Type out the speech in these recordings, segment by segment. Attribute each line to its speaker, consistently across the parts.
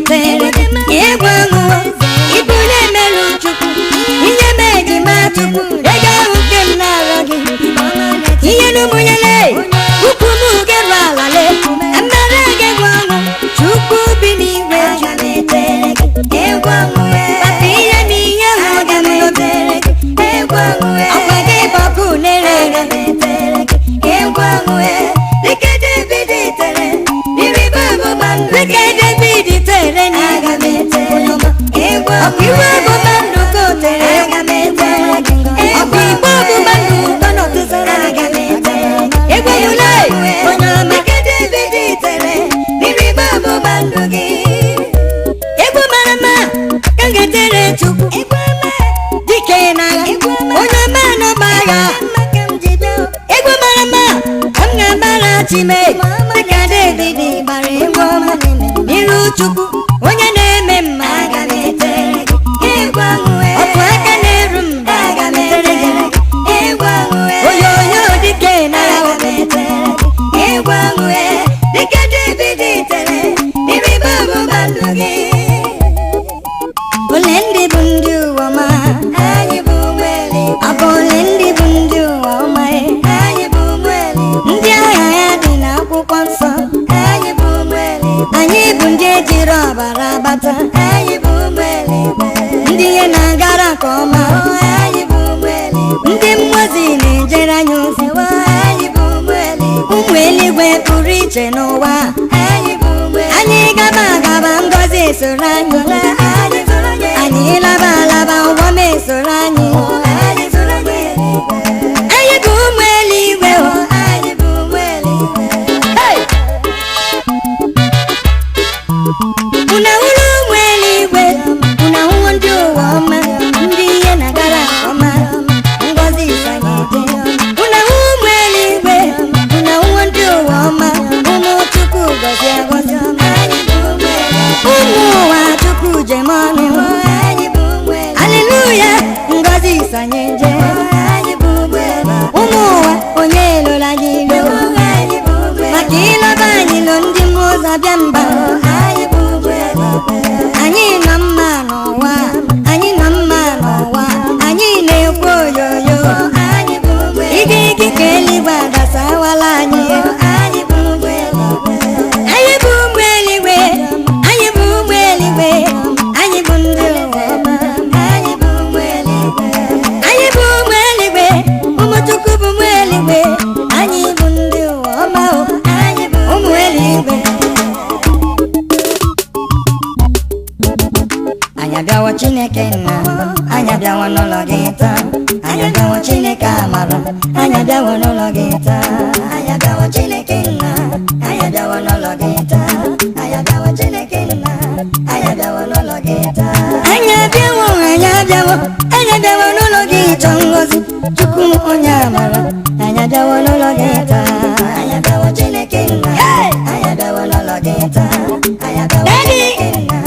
Speaker 1: tere egwu ọṅụ ibule melu chukwu ihe meji ma chukwu ego uke m na-arọ gị ihe n'ụmụnyele ukwu m geru alale amara gị egwu ọṅụ chukwu bi n'igwe egwu ọṅụ papa ihe m ihe hụ ga m tere egwu ọṅụ ọkwa gị bọkụ nere egwu ọṅụ dịka David tere n'iribe ọgbụgba ndụ dịka David tere n'aga m etere egwu ọkwa iwe ọgbụgba ndụ ka o tere aga m etere ọkwa igbe ọgbụgba ndụ ụtọ n'ọtụzara aga m etere egwu ọmụle onye ọma dịka David tere n'iribe ọgbụgba ndụ gị egwu mara mma ka m ga-etere Chukwu dike n'agha onye ọma n'ọgba agha egwu mara mma ka m ga-agbara Chime dịka David gbara egwu ọma n'iru Chukwu onye na-eme mma aga m etere egwu ọṅụ otu aka na-eru mba aga m etere egwu ọṅụ oyoyo dike n'agha egwu ọṅụ dịka David tere n'iribe ọgbụgba ndụ gị ole ndị bụ ndị ụwa ọma anyị bụ ụmụ eluigwe ọ bụ ole ndị bụ ndị ụwa ọma anyị bụ ụmụ eluigwe ndị agha ya dị n'akwụkwọ nsọ anyị bụ ụmụ eluigwe anyị bụ ndị ejiri ọbara gbata anyị bụ ụmụ eluigwe ndị ihe na-agara nke ọma anyị bụ ụmụ eluigwe ndị mmụọ ozi na-ejere anyị ozi anyị bụ ụmụ eluigwe pụrụ iche n'ụwa anyị bụ ụmụ eluigwe anyị gaba agaba ngọzi soro anyị anyị laba alaba ụgbọ m esoro anyị anyị bụ ụmụ eluigwe anyị bụ ụmụ eluigwe unu ahụrụ ụmụ eluigwe unu ahụhụ ndị ụwa ọma ndị ihe na-agara ọma ngọzi isanyete unu ahụ ụmụ eluigwe unu ahụhụ ndị ụwa ọma ụmụ Chukwu gọzie agọzi ụmụ ụwa Chukwu jem ọnụ aleluya ngọzi isanyete ụmụ ụwa onye elola gị ilo maka ịlọba anyị lo ndị mmụọ ụzọ bịa mba anyị nọ mma n'ụwa anyị nọ mma n'ụwa anyị na-ekwu oyoyo ige ike ka eluigwe adasawala anyị anyị bụ ụmụ eluigwe anyị bụ ụmụ eluigwe anyị bụ ndị ụwa ọma anyị bụ ụmụ eluigwe ụmụ Chukwu bụ ụmụ eluigwe anyị bụ ndị ụwa ọma anyị bụ ụmụ eluigwe anyị abịawo Chineke nna anyị abịawo n'ụlọ gị taa anyị abịawo Chineke amara anyị abịawo n'ụlọ gị taa anyị abịawo Chineke nna anyị abịawo n'ụlọ gị taa anyị abịawo Chineke nna anyị abịawo n'ụlọ gị taa anyị abịawo n'ụlọ gị ịchọ ngọzi Chukwu onye amara anyị abịawo n'ụlọ gị taa anyị abịawo Chineke nna anyị abịawo n'ụlọ gị taa anyị abịawo Chineke nna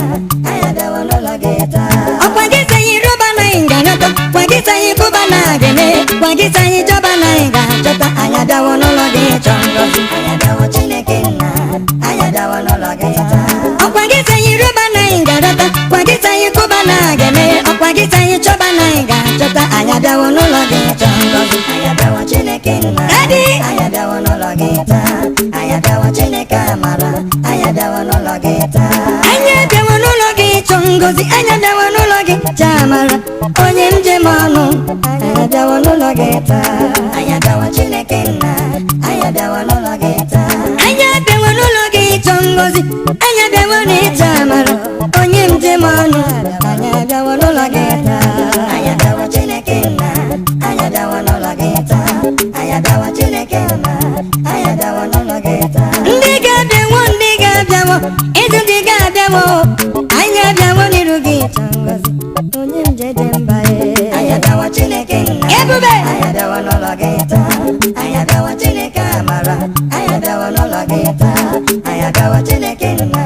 Speaker 1: anyị abịawo n'ụlọ gị taa ọkwa gị sanyị rụba na anyị ga-anata kwa gị sanyị bụba na ga-eme kwa gị sanyị jọba na anyị ga-achọta anyị abịawo n'ụlọ gị ịchọ ngọzi anyị abịawo Chineke nna anyị abịawo n'ụlọ gị taa ọkwa gị sanyị rụba na anyị ga-anata kwa gị sanyị kụba na ga-eme ọkwa gị sanyị chọba na anyị ga-achọta anyị abịawo n'ụlọ gị ịchọ ngọzi anyị abịawo Chineke nna anyị abịawo n'ụlọ gị taa anyị abịawo Chineke amara anyị abịawo n'ụlọ gị taa anyị abịawo n'ụlọ gị ịchọ ngọzi anyị abịawo n'ụlọ gị chọọ amara onye njem ọnụ anyị abịawo n'ụlọ gị taa anyị abịawo Chineke nna anyị abịawo n'ụlọ gị taa anyị abịawo n'ụlọ gị ịchọ ngọzi anyị abịawo n'ịchọ amara onye njem ọnụ anyị abịawo n'ụlọ gị taa anyị abịawo Chineke nna anyị abịawo n'ụlọ gị taa anyị abịawo Chineke nna anyị abịawo n'ụlọ gị taa ndị ga-abịawo ịdụ ndị ga-abịawo anyị abịawo n'iru gị ịchọ ngọzi onye njede mba anyị abịawo Chineke nna ebube anyị abịawo n'ụlọ gị taa anyị abịawo Chineke amara anyị abịawo n'ụlọ gị taa anyị abịawo Chineke nna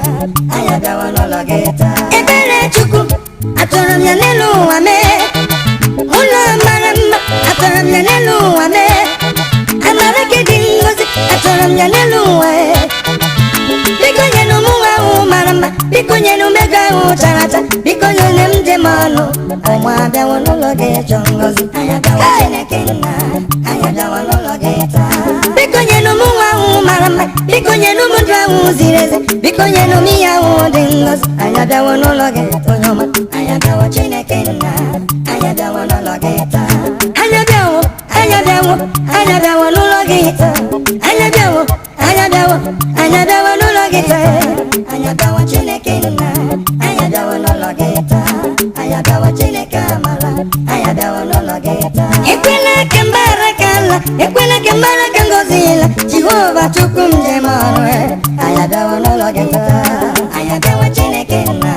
Speaker 1: anyị abịawo n'ụlọ gị taa ebere Chukwu achọrọ m ya n'elu ụwa mee ụlọ mara mma achọrọ m ya n'elu ụwa mee amara gị dị ngọzi achọrọ m ya n'elu ụwa biko nye n'ụmụ nwa ahụ mara mma biko nyenu mega ucharacha, biko nyenu mjemano, umwabia wanologe chongozi, ayadawa chineke nna, ayadawa nologe taa. Biko nyenu muwa umarama, biko nyenu mudra uzireze, biko nyenu miya udingozi, ayadawa nologe tonyoma, ayadawa chineke nna, ayadawa nologe taa. Ayadawa, ayadawa, ayadawa nologe taa. Ayadawa, ayadawa, ayadawa nologe taa. Ayadawa chineke nna, ayadawa nologe taa. Ayadawa chineke amara, ayadawa nologe taa. Ekwela kembarakala, ekwela kembaraka ngozila, Jehova chukum jemano, ayadawa nologe taa. Ayadawa chineke nna,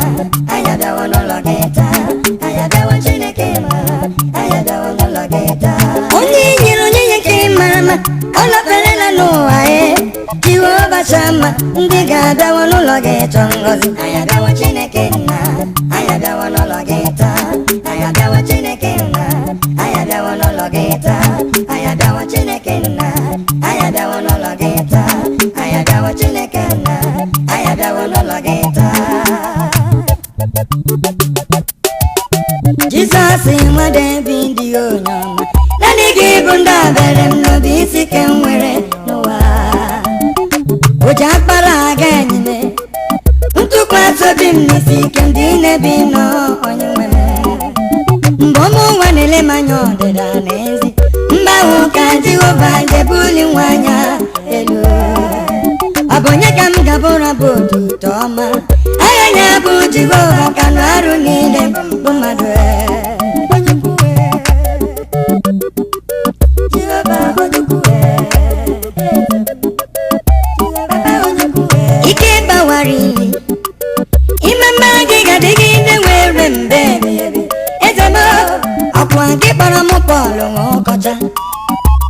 Speaker 1: ayadawa nologe taa. Ayadawa chineke amara, ayadawa nologe taa. Onye nyiro nye kemarama, ola pelela noa Jehova shama, ndiga dawa nologe chongozi, ayadawa chineke nna, ayadawa nologe taa. Ayadawa chineke nna, ayadawa nologe taa. Ayadawa chineke nna, ayadawa nologe taa. Ayadawa chineke nna, ayadawa nologe taa. Jesus inwa David yonyama, nani gibunda berem no bisi kenwere noa. Oja para ganyine, ntukwa sobi mnisi kendine bino onyeweme. Mbomu wanele manyo dedanezi, mbawu kanji wovanje buli wanya elu. Abonye kamgabora bodu toma, ayanya buji wova kanwaru nile bumadwe.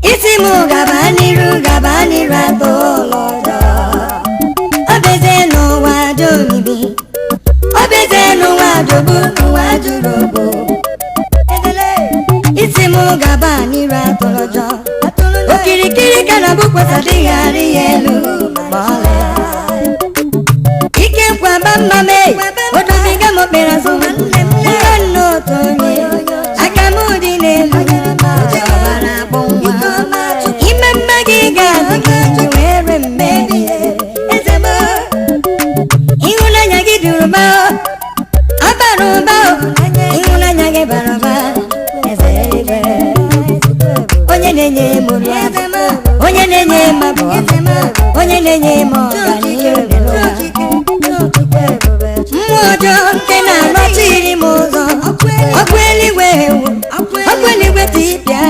Speaker 1: Isimu gabani ratoloda. Obezeno wadomibi, obezeno wadobu wajurobo. Isimu gabani ratoloda. Okirikiri kanabu kwa sadigari yelu male. Ike kwa bamba me, odomiga mopera suma. Mkano tonye, akamudi nelu. Onye nenye mabu, onye nenye mo, mwojo kena machiri mozo, okweli we tipya,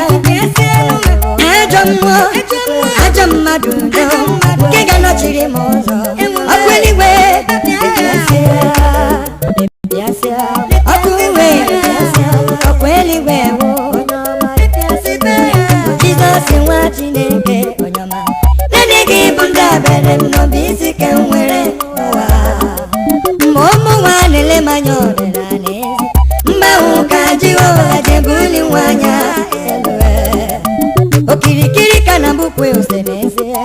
Speaker 1: ajam madudo, kega no chiri mozo, okweli we, okweli we, Jesus wa chineke onyama, nenegi bunda berem no bisi kenwere wa. Momo wa nele manyore na nezi, mba ukaji wa jebuli wanya elwe. Okirikiri kana bukwe useneze,